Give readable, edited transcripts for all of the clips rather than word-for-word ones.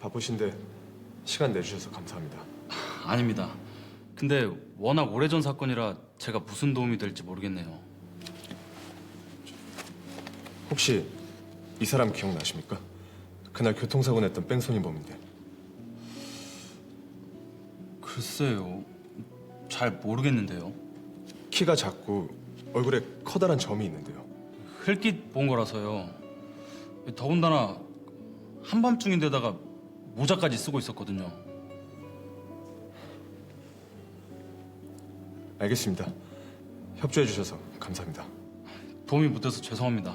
바쁘신데 시간 내주셔서 감사합니다. 아닙니다. 근데 워낙 오래전 사건이라 제가 무슨 도움이 될지 모르겠네요. 혹시 이 사람 기억나십니까? 그날 교통사고 냈던 뺑소니범인데. 글쎄요. 잘 모르겠는데요. 키가 작고 얼굴에 커다란 점이 있는데요. 흘낏 본 거라서요. 더군다나 한밤중인데다가 모자까지 쓰고 있었거든요. 알겠습니다. 협조해 주셔서 감사합니다. 도움이 못 돼서 죄송합니다.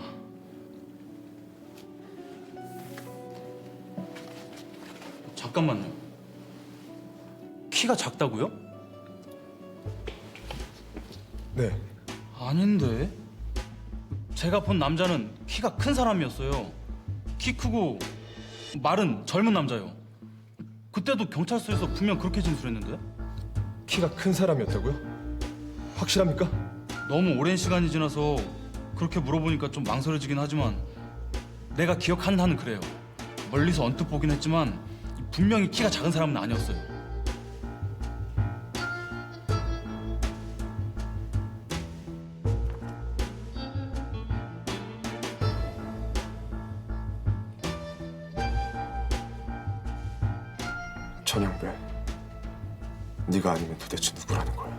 잠깐만요. 키가 작다고요? 네, 아닌데. 제가 본 남자는 키가 큰 사람이었어요. 키 크고 마른 젊은 남자요. 그때도 경찰서에서 분명 그렇게 진술했는데? 키가 큰 사람이었다고요? 확실합니까? 너무 오랜 시간이 지나서 그렇게 물어보니까 좀 망설여지긴 하지만 내가 기억하는 한은 그래요. 멀리서 언뜻 보긴 했지만 분명히 키가 작은 사람은 아니었어요. 전영배, 네가 아니면 도대체 누구라는 거야?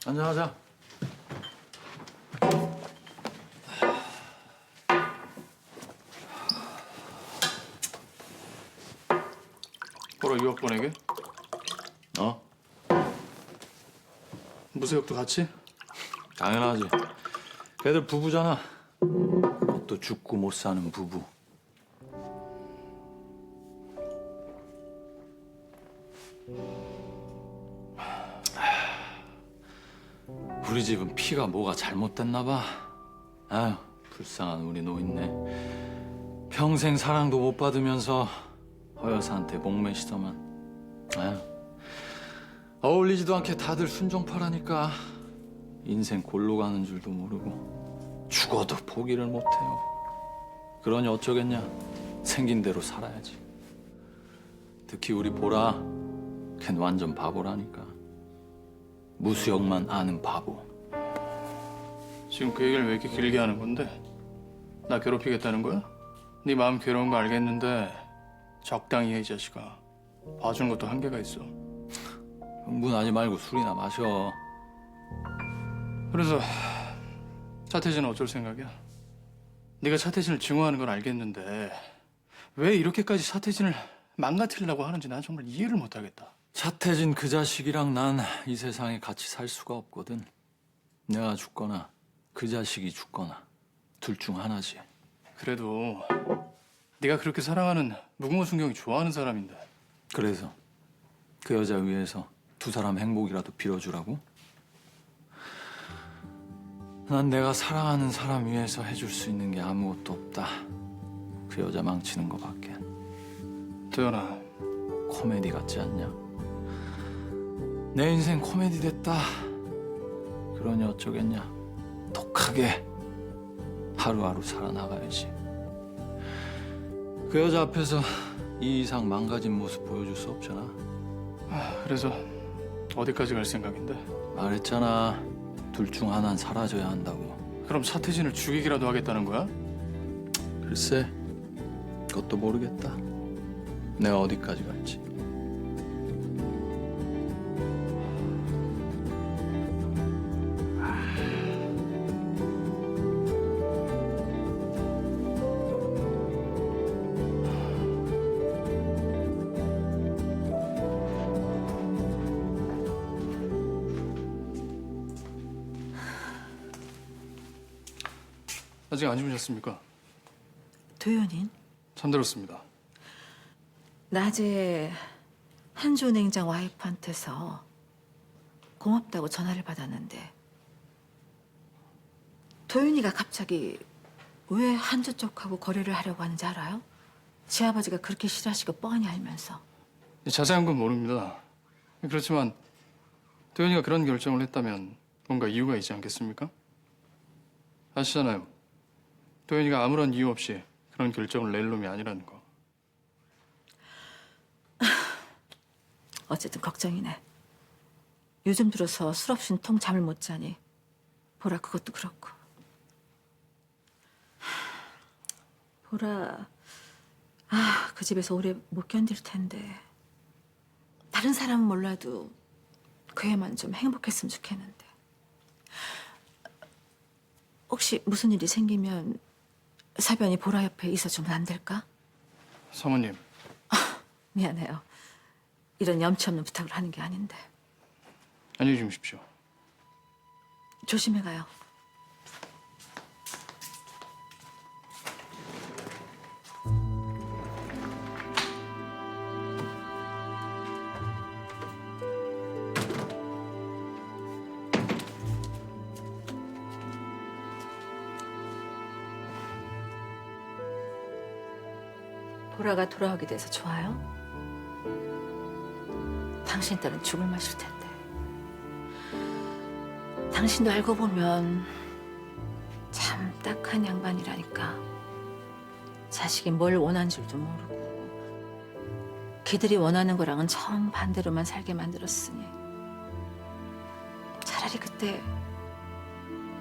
앉아하자. 보러 유학 보내게? 어? 무쇠역도 같이? 당연하지. 걔들 부부잖아. 또 죽고 못 사는 부부. 우리 집은 피가 뭐가 잘못됐나 봐. 아휴, 불쌍한 우리 노인네. 평생 사랑도 못 받으면서 허여사한테 목매시더만. 아휴, 어울리지도 않게 다들 순종파라니까. 인생 골로 가는 줄도 모르고 죽어도 포기를 못해요. 그러니 어쩌겠냐. 생긴 대로 살아야지. 특히 우리 보라, 걘 완전 바보라니까. 무수역만 아는 바보. 지금 그 얘기를 왜 이렇게 길게 하는 건데? 나 괴롭히겠다는 거야? 네 마음 괴로운 거 알겠는데 적당히 해, 이 자식아. 봐주는 것도 한계가 있어. 흥분하지 말고 술이나 마셔. 그래서 차태진은 어쩔 생각이야? 네가 차태진을 증오하는 건 알겠는데 왜 이렇게까지 차태진을 망가뜨리려고 하는지 난 정말 이해를 못하겠다. 차태진 그 자식이랑 난 이 세상에 같이 살 수가 없거든. 내가 죽거나 그 자식이 죽거나 둘 중 하나지. 그래도 네가 그렇게 사랑하는 무궁화 순경이 좋아하는 사람인데. 그래서 그 여자 위해서 두 사람 행복이라도 빌어주라고? 난 내가 사랑하는 사람 위해서 해줄 수 있는 게 아무것도 없다. 그 여자 망치는 거밖에. 도연아, 코미디 같지 않냐? 내 인생 코미디 됐다. 그러니 어쩌겠냐. 독하게 하루하루 살아나가야지. 그 여자 앞에서 이 이상 망가진 모습 보여줄 수 없잖아. 그래서 어디까지 갈 생각인데? 말했잖아. 둘 중 하나는 사라져야 한다고. 그럼 차태진을 죽이기라도 하겠다는 거야? 글쎄, 그것도 모르겠다. 내가 어디까지 갈지. 아직 안 주무셨습니까? 도연인? 잠들었습니다. 낮에 한조냉장 와이프한테서 고맙다고 전화를 받았는데 도윤이가 갑자기 왜 한조 쪽하고 거래를 하려고 하는지 알아요? 지 아버지가 그렇게 싫어하시고 뻔히 알면서. 자세한 건 모릅니다. 그렇지만 도현이가 그런 결정을 했다면 뭔가 이유가 있지 않겠습니까? 아시잖아요. 도현이가 아무런 이유 없이 그런 결정을 낼 놈이 아니라는 거. 어쨌든 걱정이네. 요즘 들어서 술 없이는 통 잠을 못 자니. 보라 그것도 그렇고. 보라, 그 집에서 오래 못 견딜 텐데. 다른 사람은 몰라도 그 애만 좀 행복했으면 좋겠는데. 혹시 무슨 일이 생기면 사변이 보라 옆에 있어주면 안 될까? 사모님, 미안해요. 이런 염치 없는 부탁을 하는 게 아닌데. 안녕히 주무십시오. 조심해 가요. 보라가 돌아오게 돼서 좋아요? 당신 딸은 죽을 맛일 텐데. 당신도 알고 보면 참 딱한 양반이라니까. 자식이 뭘 원한 줄도 모르고 걔들이 원하는 거랑은 정반대로만 살게 만들었으니 차라리 그때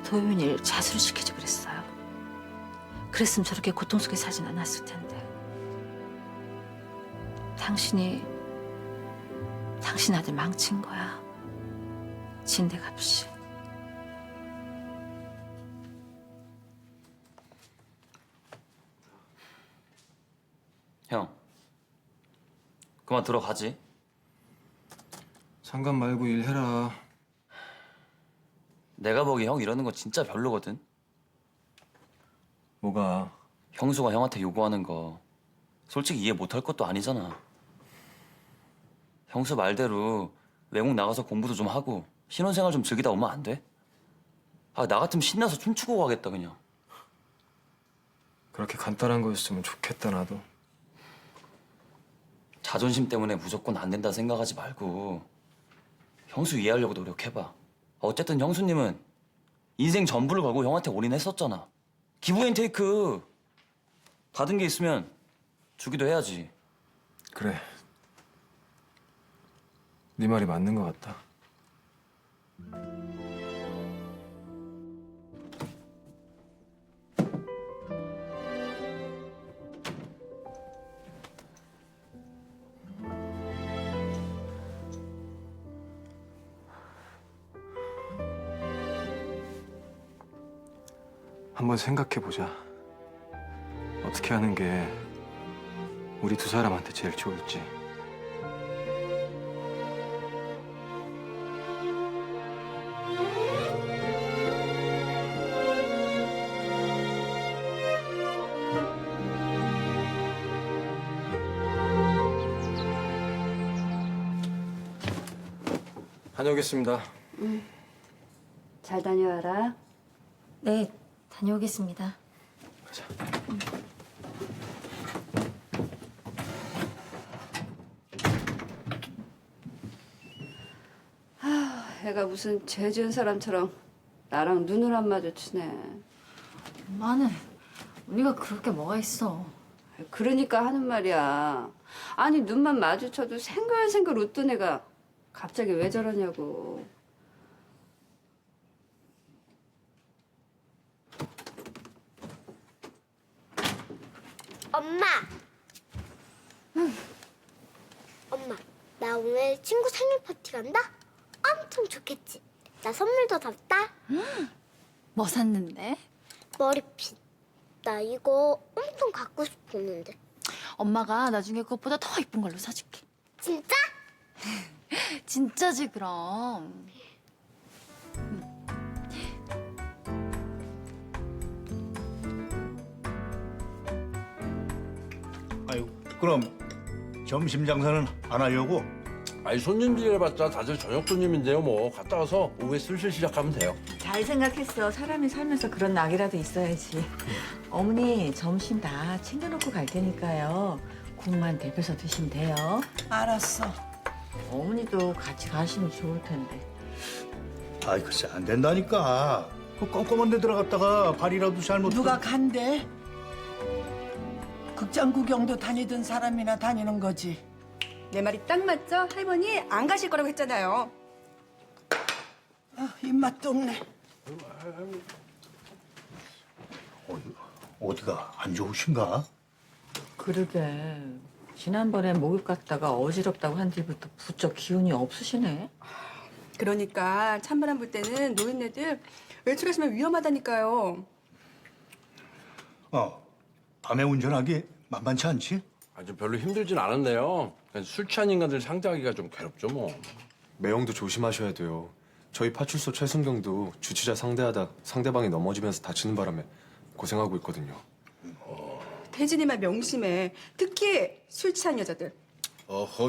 도윤이를 자수를 시키지 그랬어요. 그랬으면 저렇게 고통 속에 살진 않았을 텐데. 당신이 당신 아들 망친 거야. 진대값이. 형, 그만 들어가지. 상관 말고 일해라. 내가 보기 형 이러는 거 진짜 별로거든. 뭐가? 형수가 형한테 요구하는 거 솔직히 이해 못할 것도 아니잖아. 형수 말대로 외국 나가서 공부도 좀 하고 신혼생활 좀 즐기다 오면 안 돼? 나 같으면 신나서 춤추고 가겠다 그냥. 그렇게 간단한 거였으면 좋겠다 나도. 자존심 때문에 무조건 안 된다 생각하지 말고 형수 이해하려고 노력해봐. 어쨌든 형수님은 인생 전부를 걸고 형한테 올인했었잖아. 기브앤테이크. 받은 게 있으면 주기도 해야지. 그래. 네 말이 맞는 것 같다. 한번 생각해보자. 어떻게 하는 게 우리 두 사람한테 제일 좋을지. 다녀오겠습니다. 잘 다녀와라. 네, 다녀오겠습니다. 가자. 애가 무슨 죄 지은 사람처럼 나랑 눈을 안 마주치네. 엄마는 우리가 그럴 게 뭐가 있어. 그러니까 하는 말이야. 아니 눈만 마주쳐도 생글생글 웃던 애가 갑자기 왜 저러냐고. 엄마. 엄마, 나 오늘 친구 생일 파티 간다? 엄청 좋겠지? 나 선물도 샀다. 뭐 샀는데? 머리핀. 나 이거 엄청 갖고 싶었는데. 엄마가 나중에 그것보다 더 이쁜 걸로 사줄게. 진짜? 진짜지 그럼. 아유, 그럼 점심 장사는 안 하려고? 아니 손님들 해봤자 다들 저녁 손님인데요. 뭐 갔다 와서 오후에 슬슬 시작하면 돼요. 잘 생각했어. 사람이 살면서 그런 낙이라도 있어야지. 어머니 점심 다 챙겨놓고 갈 테니까요. 국만 데펴서 드시면 돼요. 알았어. 어머니도 같이 가시면 좋을 텐데. 아이 글쎄 안 된다니까. 그 껌껌한 데 들어갔다가 발이라도 잘못. 누가 간대? 극장 구경도 다니던 사람이나 다니는 거지. 내 말이 딱 맞죠? 할머니 안 가실 거라고 했잖아요. 아, 입맛도 없네. 어디가 안 좋으신가? 그러게. 지난번에 목욕 갔다가 어지럽다고 한 뒤부터 부쩍 기운이 없으시네. 그러니까 찬바람 불 때는 노인네들 외출하시면 위험하다니까요. 밤에 운전하기 만만치 않지? 아주 별로 힘들진 않았네요. 그냥 술 취한 인간들 상대하기가 좀 괴롭죠 뭐. 매형도 조심하셔야 돼요. 저희 파출소 최순경도 주치자 상대하다 상대방이 넘어지면서 다치는 바람에 고생하고 있거든요. 태진이 말 명심해. 특히 술 취한 여자들.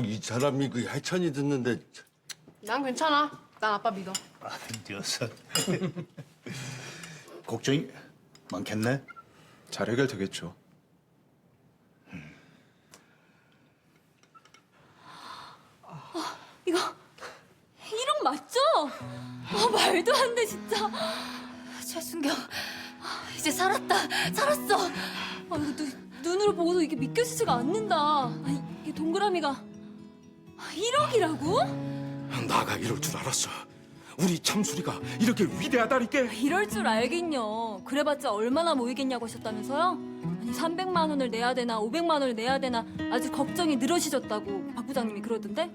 이 사람이 그 해찬이 듣는데 난 괜찮아. 난 아빠 믿어. 아, 녀석. 걱정이 많겠네. 잘 해결되겠죠. 이거 1억 맞죠? 말도 안 돼 진짜. 최순경 이제 살았어. 이거 눈으로 보고도 이게 믿겨지지가 않는다. 아니 이게 동그라미가 1억이라고? 나가 이럴 줄 알았어. 우리 참수리가 이렇게 위대하다니까. 이럴 줄 알긴요. 그래봤자 얼마나 모이겠냐고 하셨다면서요? 아니 300만 원을 내야 되나 500만 원을 내야 되나 아주 걱정이 늘어지셨다고 박 부장님이 그러던데?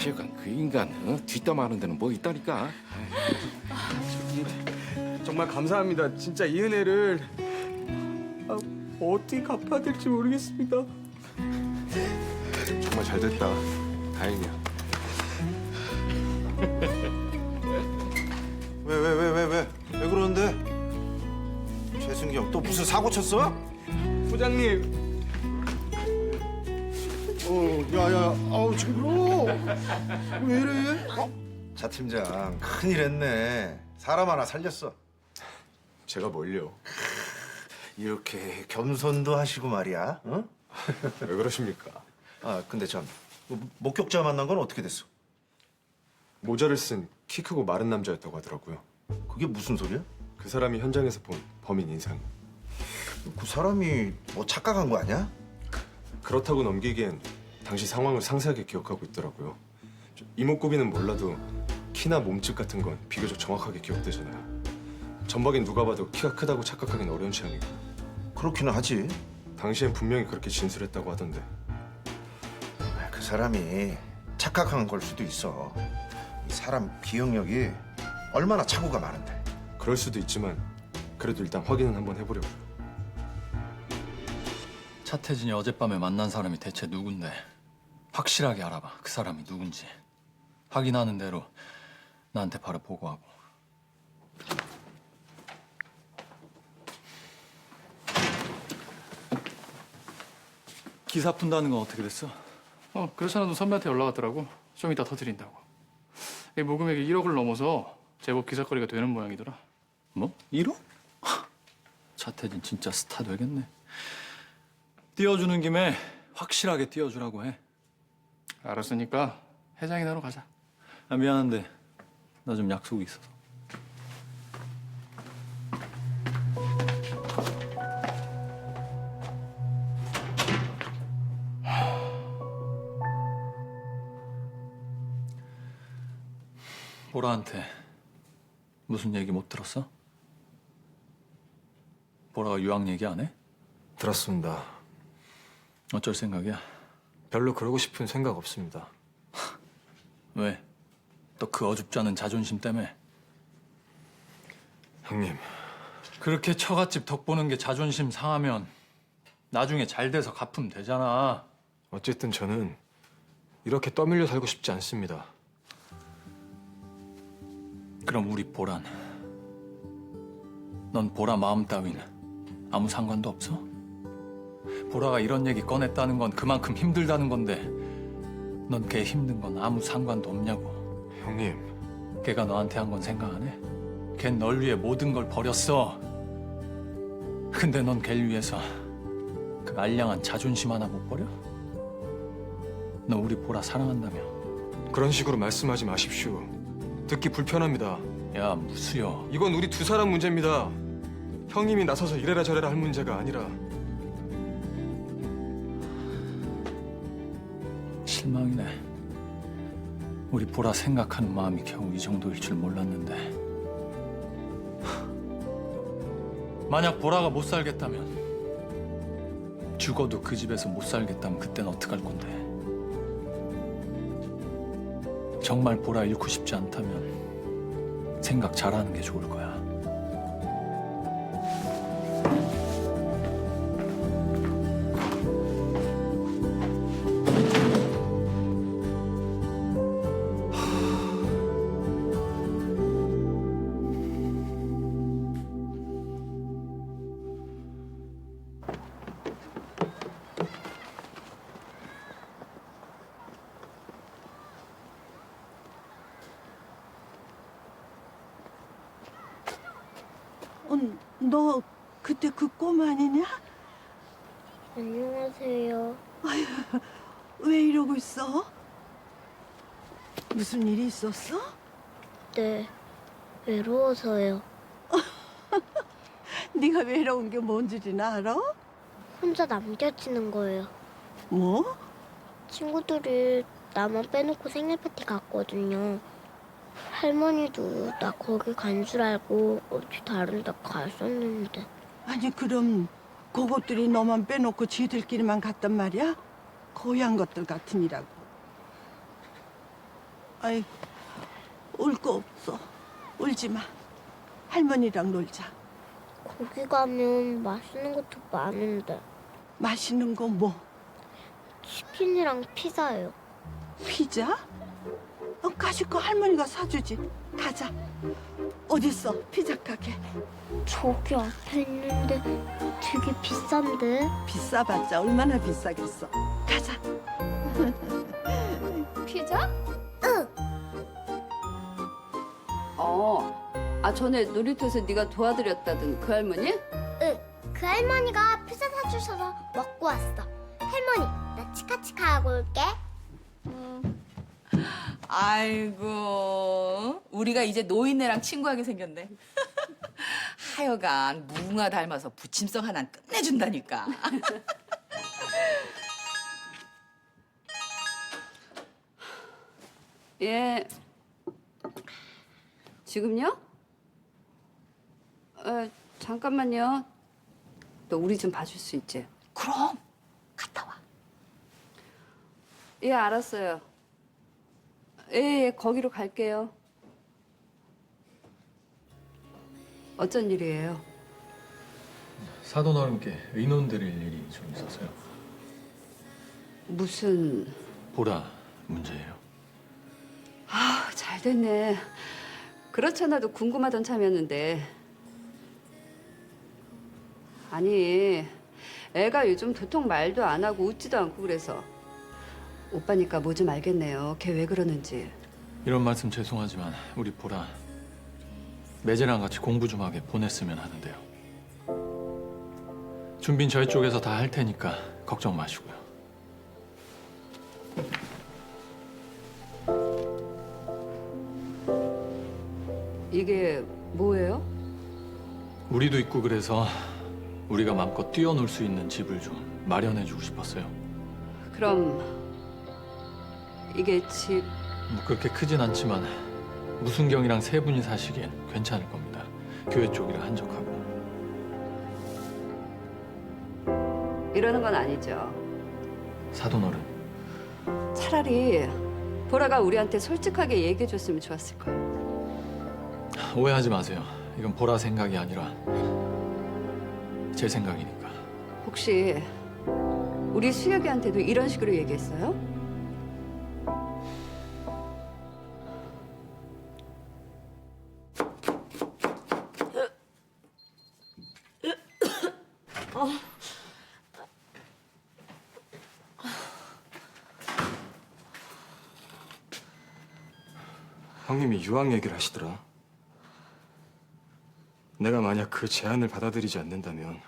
하여간 그 인간 뒷담화하는 데는 뭐 있다니까. 정말 감사합니다. 진짜 이 은혜를 어떻게 갚아야 될지 모르겠습니다. 정말 잘 됐다. 다행이야. 왜 그러는데? 최순경 또 무슨 사고 쳤어? 부장님. 야야, 아우 징그러워. 왜 이래? 차 팀장 큰일 했네. 사람 하나 살렸어. 제가 뭘요? 이렇게 겸손도 하시고 말이야. 어? 왜 그러십니까? 아 근데 참 목격자 만난 건 어떻게 됐어? 모자를 쓴 키 크고 마른 남자였다고 하더라고요. 그게 무슨 소리야? 그 사람이 현장에서 본 범인 인상이. 그 사람이 뭐 착각한 거 아니야? 그렇다고 넘기기엔 당시 상황을 상세하게 기억하고 있더라고요. 이목구비는 몰라도 키나 몸집 같은 건 비교적 정확하게 기억되잖아요. 전박인 누가 봐도 키가 크다고 착각하기는 어려운 취향이고. 그렇기는 하지. 당시엔 분명히 그렇게 진술했다고 하던데. 그 사람이 착각한 걸 수도 있어. 이 사람 기억력이 얼마나 착오가 많은데. 그럴 수도 있지만 그래도 일단 확인은 한번 해보려고요. 차태진이 어젯밤에 만난 사람이 대체 누군데? 확실하게 알아봐. 그 사람이 누군지. 확인하는 대로 나한테 바로 보고하고. 기사 푼다는 건 어떻게 됐어? 그렇잖아도 선배한테 연락 왔더라고. 좀 이따 터뜨린다고. 이 모금액이 1억을 넘어서 제법 기사거리가 되는 모양이더라. 뭐? 1억? 차태진 진짜 스타 되겠네. 띄워주는 김에 확실하게 띄워주라고 해. 알았으니까 해장이나 하러 가자. 아, 미안한데 나 좀 약속이 있어서. 보라한테 무슨 얘기 못 들었어? 보라가 유학 얘기 안 해? 들었습니다. 어쩔 생각이야? 별로 그러고 싶은 생각 없습니다. 왜? 또 그 어줍지 않은 자존심 때문에? 형님, 그렇게 처갓집 덕 보는 게 자존심 상하면 나중에 잘 돼서 갚으면 되잖아. 어쨌든 저는 이렇게 떠밀려 살고 싶지 않습니다. 그럼 우리 보란, 넌 보라 마음 따윈 아무 상관도 없어? 보라가 이런 얘기 꺼냈다는 건 그만큼 힘들다는 건데 넌 걔 힘든 건 아무 상관도 없냐고. 형님, 걔가 너한테 한 건 생각 안 해? 걘 널 위해 모든 걸 버렸어. 근데 넌 걔를 위해서 그 알량한 자존심 하나 못 버려? 너 우리 보라 사랑한다며. 그런 식으로 말씀하지 마십시오. 듣기 불편합니다. 야, 무수여. 이건 우리 두 사람 문제입니다. 형님이 나서서 이래라 저래라 할 문제가 아니라. 실망이네. 우리 보라 생각하는 마음이 겨우 이 정도일 줄 몰랐는데. 만약 보라가 못 살겠다면, 죽어도 그 집에서 못 살겠다면 그땐 어떡할 건데? 정말 보라 잃고 싶지 않다면 생각 잘하는 게 좋을 거야. 너 그때 그 꼬마 아니냐? 안녕하세요. 왜 이러고 있어? 무슨 일이 있었어? 네, 외로워서요. 네가 외로운 게 뭔 줄이나 알아? 혼자 남겨지는 거예요. 뭐? 친구들이 나만 빼놓고 생일 파티 갔거든요. 할머니도 나 거기 간 줄 알고 어디 다른 데 갔었는데. 아니 그럼 그것들이 너만 빼놓고 지들끼리만 갔단 말이야? 고향 것들 같으니라고. 아이, 울 거 없어. 울지 마. 할머니랑 놀자. 거기 가면 맛있는 것도 많은데. 맛있는 거 뭐? 치킨이랑 피자요. 피자? 가시고 할머니가 사주지. 가자. 어딨어 피자 가게? 저기 앞에 있는데 되게 비싼데. 비싸봤자 얼마나 비싸겠어. 가자. 피자? 응. 전에 놀이터에서 네가 도와드렸다던 그 할머니? 응. 그 할머니가 피자 사주셔서 먹고 왔어. 할머니, 나 치카치카 하고 올게. 아이고, 우리가 이제 노인네랑 친구하게 생겼네. 하여간 무궁화 닮아서 부침성 하나 끝내준다니까. 예. 지금요? 잠깐만요. 너 우리 좀 봐줄 수 있지? 그럼 갔다 와. 예, 알았어요. 예, 거기로 갈게요. 어쩐 일이에요? 사돈 어른께 의논 드릴 일이 좀 있어서요. 무슨... 보라 문제예요. 잘 됐네. 그렇잖아도 궁금하던 참이었는데. 아니, 애가 요즘 도통 말도 안 하고 웃지도 않고 그래서 오빠니까 뭐 좀 알겠네요. 걔 왜 그러는지. 이런 말씀 죄송하지만 우리 보라 매제랑 같이 공부 좀 하게 보냈으면 하는데요. 준비는 저희 쪽에서 다 할 테니까 걱정 마시고요. 이게 뭐예요? 우리도 있고 그래서 우리가 마음껏 뛰어놀 수 있는 집을 좀 마련해주고 싶었어요. 그럼 이게 집... 뭐 그렇게 크진 않지만 무순경이랑 세 분이 사시기엔 괜찮을 겁니다. 교회 쪽이라 한적하고. 이러는 건 아니죠. 사돈 어른. 차라리 보라가 우리한테 솔직하게 얘기해줬으면 좋았을 거예요. 오해하지 마세요. 이건 보라 생각이 아니라 제 생각이니까. 혹시 우리 수혁이한테도 이런 식으로 얘기했어요? 형님이 유학 얘기를 하시더라. 내가 만약 그 제안을 받아들이지 않는다면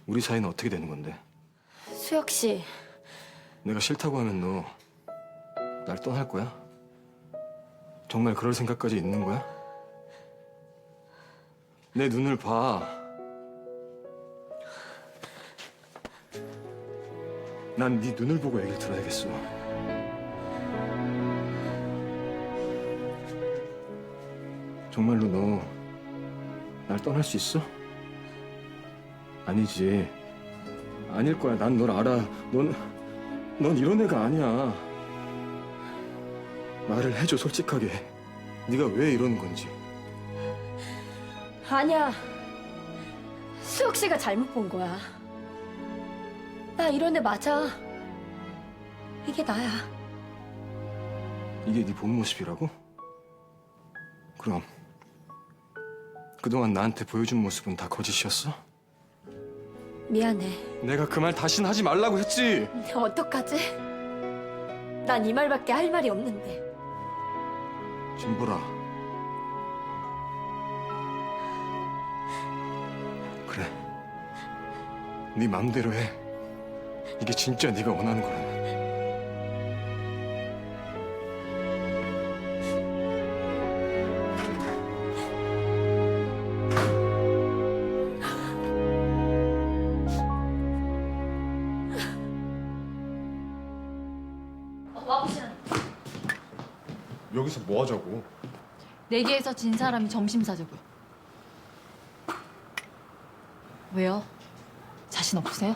우리 사이는 어떻게 되는 건데? 수혁 씨, 내가 싫다고 하면 너 날 떠날 거야? 정말 그럴 생각까지 있는 거야? 내 눈을 봐. 난 네 눈을 보고 얘기를 들어야겠어. 정말로 너 날 떠날 수 있어? 아니지. 아닐 거야. 난 널 알아. 넌 이런 애가 아니야. 말을 해줘, 솔직하게. 네가 왜 이러는 건지. 아니야. 수혁 씨가 잘못 본 거야. 나 이런 애 맞아. 이게 나야. 이게 네 본 모습이라고? 그럼 그동안 나한테 보여준 모습은 다 거짓이었어? 미안해. 내가 그 말 다신 하지 말라고 했지. 어떡하지? 난 이 말밖에 할 말이 없는데. 진보라. 그래. 네 맘대로 해. 이게 진짜 네가 원하는 거라면. 여기서 뭐 하자고? 내기에서 진 사람이 점심 사자고요. 왜요? 자신 없으세요?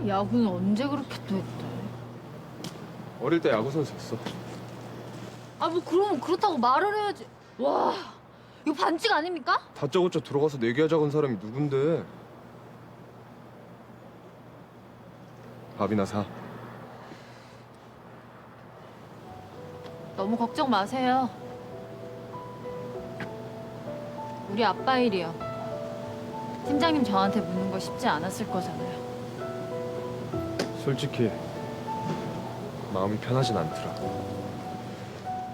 야구는 언제 그렇게 또 했대? 어릴 때 야구 선수였어. 아, 뭐 그럼 그렇다고 말을 해야지. 와, 이거 반칙 아닙니까? 다짜고짜 들어가서 내기하자고 한 사람이 누군데? 밥이나 사. 너무 걱정 마세요. 우리 아빠 일이요. 팀장님 저한테 묻는 거 쉽지 않았을 거잖아요. 솔직히 마음이 편하진 않더라.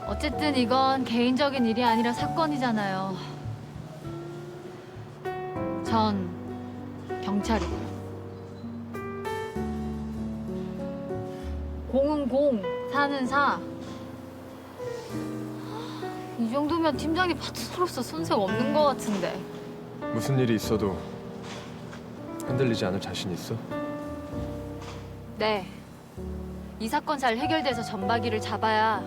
어쨌든 이건 개인적인 일이 아니라 사건이잖아요. 전 경찰이고요. 공은 공, 사는 사. 이 정도면 팀장님 파트너로서 손색 없는 것 같은데. 무슨 일이 있어도 흔들리지 않을 자신 있어? 네. 이 사건 잘 해결돼서 전박이를 잡아야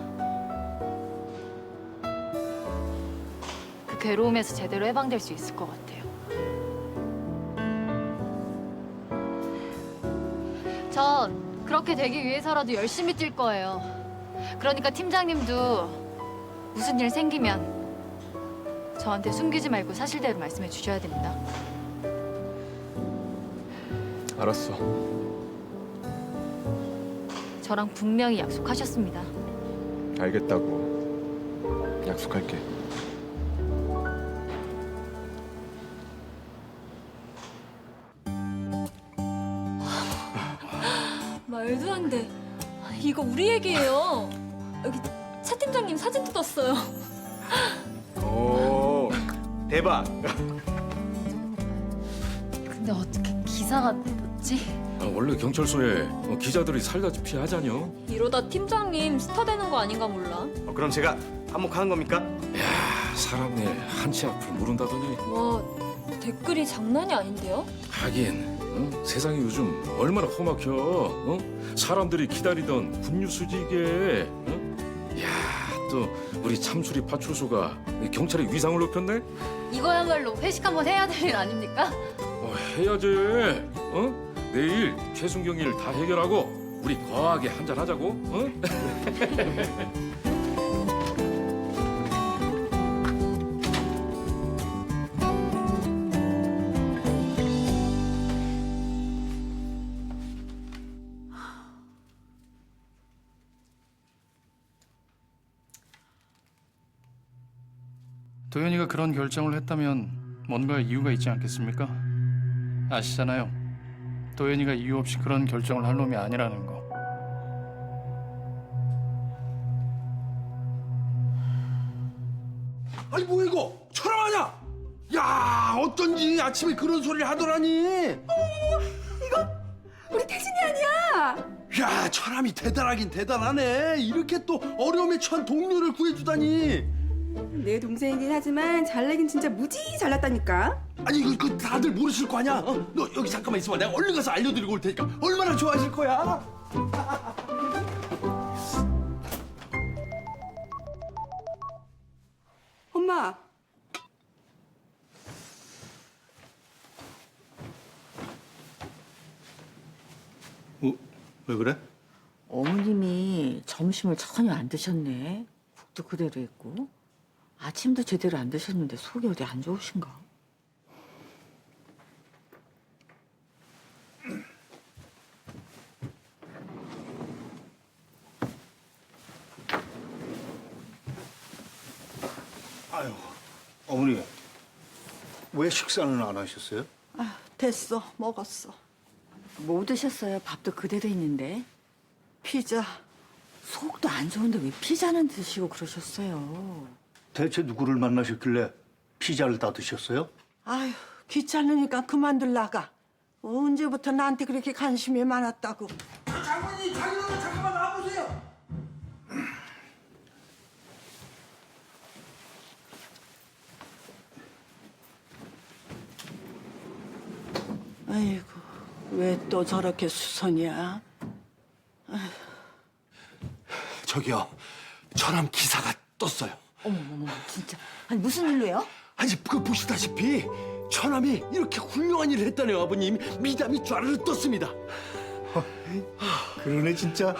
그 괴로움에서 제대로 해방될 수 있을 것 같아요. 저 그렇게 되기 위해서라도 열심히 뛸 거예요. 그러니까 팀장님도 무슨 일 생기면 저한테 숨기지 말고 사실대로 말씀해 주셔야 됩니다. 알았어. 저랑 분명히 약속하셨습니다. 알겠다고. 약속할게. 말도 안 돼. 이거 우리 얘기예요. 여기 차 팀장님 사진도 떴어요. 오, 대박. 근데 어떻게 기사가 됐지? 원래 경찰서에 기자들이 살다시피 하자뇨. 이러다 팀장님 스타 되는 거 아닌가 몰라. 그럼 제가 한몫하는 겁니까? 야, 사람 일 한치 앞을 모른다더니. 와, 댓글이 장난이 아닌데요? 하긴 세상이 요즘 얼마나 험악혀. 사람들이 기다리던 굿뉴스지 이게. 야, 또 하면서 우리 참수리 파출소가 경찰의 위상을 높였네? 이거야말로 회식 한번 해야 될 일 아닙니까? 해야지. 어? 내일 최순경 일 다 해결하고 우리 거하게 한잔 하자고. 어? 도현이가 그런 결정을 했다면 뭔가 이유가 있지 않겠습니까? 아시잖아요. 도현이가 이유 없이 그런 결정을 할 놈이 아니라는 거. 아니 뭐야 이거 철암 아냐? 야 어쩐지 아침에 그런 소리를 하더라니. 이거 우리 태진이 아니야? 야 철암이 대단하긴 대단하네. 이렇게 또 어려움에 처한 동료를 구해주다니. 내 동생이긴 하지만 잘나긴 진짜 무지 잘났다니까. 아니 이거 다들 모르실 거 아니야? 어? 너 여기 잠깐만 있어봐. 내가 얼른 가서 알려드리고 올 테니까 얼마나 좋아하실 거야. 엄마. 왜 그래? 어머님이 점심을 전혀 안 드셨네. 국도 그대로 있고. 아침도 제대로 안 드셨는데 속이 어디 안 좋으신가? 아유, 어머니 왜 식사는 안 하셨어요? 아, 됐어. 먹었어. 뭐 드셨어요? 밥도 그대로 있는데. 피자. 속도 안 좋은데 왜 피자는 드시고 그러셨어요? 대체 누구를 만나셨길래 피자를 다 드셨어요? 아휴, 귀찮으니까 그만둘 나가. 언제부터 나한테 그렇게 관심이 많았다고. 장모님 자기는 잠깐만 나와보세요. 아이고, 왜 또 저렇게 수선이야? 저기요 철암 기사가 떴어요. 어머머머, 진짜. 아니, 무슨 일로요? 아니 그 보시다시피 천암이 이렇게 훌륭한 일을 했다네요. 아버님 미담이 쫘르르 떴습니다. 그러네 진짜.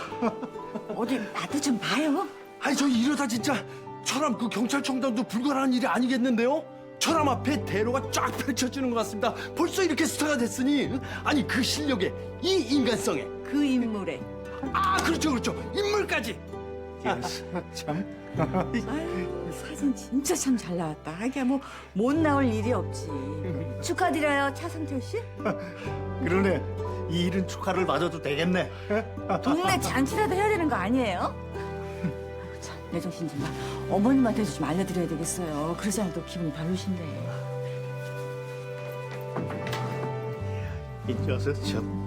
어디 나도 좀 봐요. 아니 저 이러다 진짜 천암 그 경찰청장도 불가능한 일이 아니겠는데요? 천암 앞에 대로가 쫙 펼쳐지는 것 같습니다. 벌써 이렇게 스타가 됐으니 아니 그 실력에 이 인간성에 그 인물에. 아 그렇죠 그렇죠 인물까지. 참. 아유, 사진 진짜 참 잘 나왔다. 하기야 뭐 못 나올 일이 없지. 축하드려요, 차상철 씨. 그러네. 이 일은 축하를 받아도 되겠네. 동네 잔치라도 해야 되는 거 아니에요? 아이고 참, 내 정신 좀 봐. 어머님한테도 좀 알려드려야 되겠어요. 그러지 않아도 기분이 별로신데. 이 녀석 참.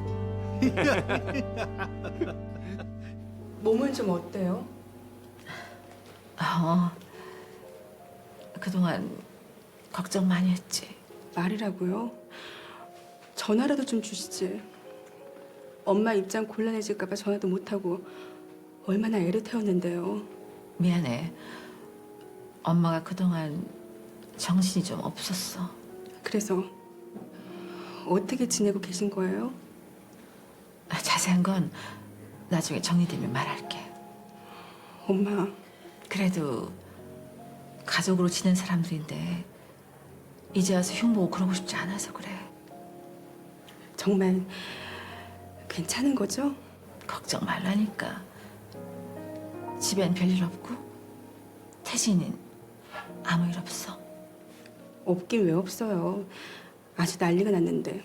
몸은 좀 어때요? 그동안 걱정 많이 했지. 말이라고요? 전화라도 좀 주시지. 엄마 입장 곤란해질까 봐 전화도 못하고 얼마나 애를 태웠는데요. 미안해. 엄마가 그동안 정신이 좀 없었어. 그래서 어떻게 지내고 계신 거예요? 자세한 건 나중에 정리되면 말할게. 엄마. 그래도 가족으로 지낸 사람들인데 이제 와서 흉보고 그러고 싶지 않아서 그래. 정말 괜찮은 거죠? 걱정 말라니까. 집엔 별일 없고 태진이는 아무 일 없어. 없긴 왜 없어요. 아주 난리가 났는데.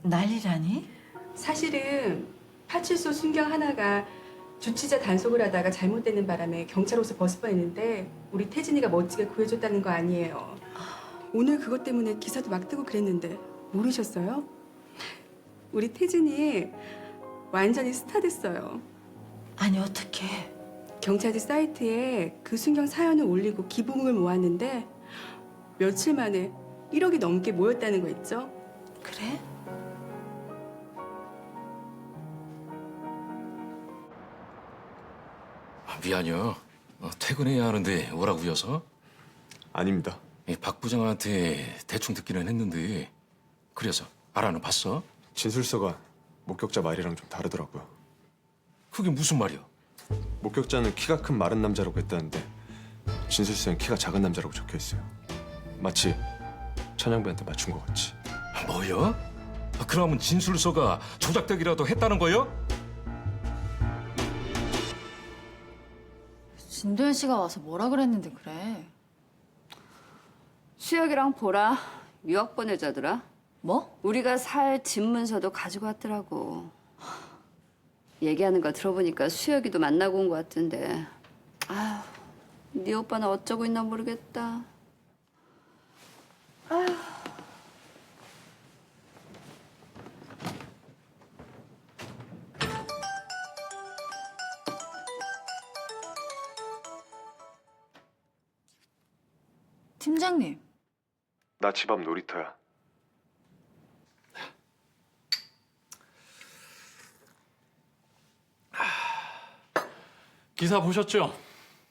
난리라니? 사실은 파출소 순경 하나가 주치자 단속을 하다가 잘못되는 바람에 경찰 옷을 벗을 뻔했는데 우리 태진이가 멋지게 구해줬다는 거 아니에요. 오늘 그것 때문에 기사도 막 뜨고 그랬는데 모르셨어요? 우리 태진이 완전히 스타 됐어요. 아니 어떡해. 경찰들 사이트에 그 순경 사연을 올리고 기부금을 모았는데 며칠 만에 1억이 넘게 모였다는 거 있죠? 그래? 미안해요. 퇴근해야 하는데 오라고 여서? 아닙니다. 박 부장한테 대충 듣기는 했는데 그래서 알아는 봤어? 진술서가 목격자 말이랑 좀 다르더라고요. 그게 무슨 말이야? 목격자는 키가 큰 마른 남자라고 했다는데 진술서엔 키가 작은 남자라고 적혀 있어요. 마치 천양배한테 맞춘 것 같이. 뭐요? 그러면 진술서가 조작되기라도 했다는 거요? 진도현 씨가 와서 뭐라 그랬는데 그래? 수혁이랑 보라 유학 보내자더라. 뭐? 우리가 살 집문서도 가지고 왔더라고. 얘기하는 거 들어보니까 수혁이도 만나고 온 것 같은데. 아휴, 네 오빠는 어쩌고 있나 모르겠다. 아휴. 팀장님. 나 집 앞 놀이터야. 기사 보셨죠?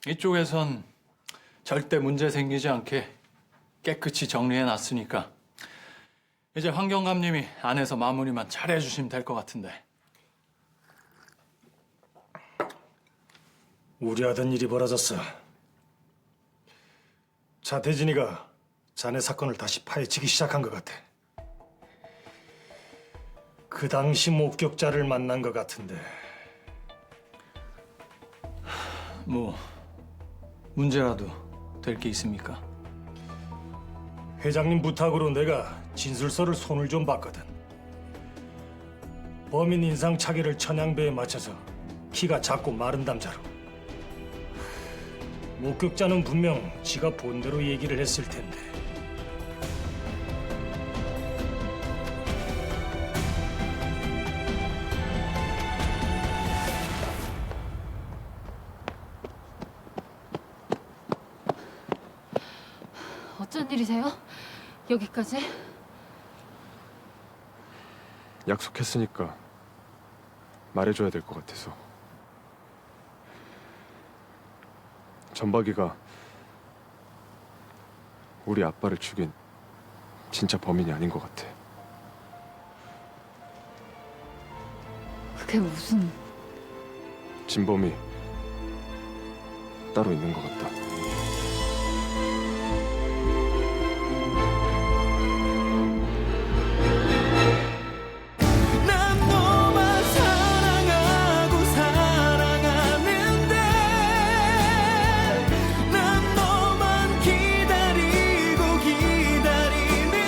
이쪽에선 절대 문제 생기지 않게 깨끗이 정리해 놨으니까 이제 환경감님이 안에서 마무리만 잘 해주시면 될 것 같은데. 우려하던 일이 벌어졌어. 차태진이가 자네 사건을 다시 파헤치기 시작한 것 같아. 그 당시 목격자를 만난 것 같은데. 뭐 문제라도 될 게 있습니까? 회장님 부탁으로 내가 진술서를 손을 좀 봤거든. 범인 인상 차기를 천양배에 맞춰서 키가 작고 마른 남자로. 목격자는 분명 지가 본 대로 얘기를 했을 텐데. 어쩐 일이세요? 여기까지? 약속했으니까 말해줘야 될 것 같아서. 전박이가 우리 아빠를 죽인 진짜 범인이 아닌 것 같아. 그게 무슨... 진범이 따로 있는 것 같다.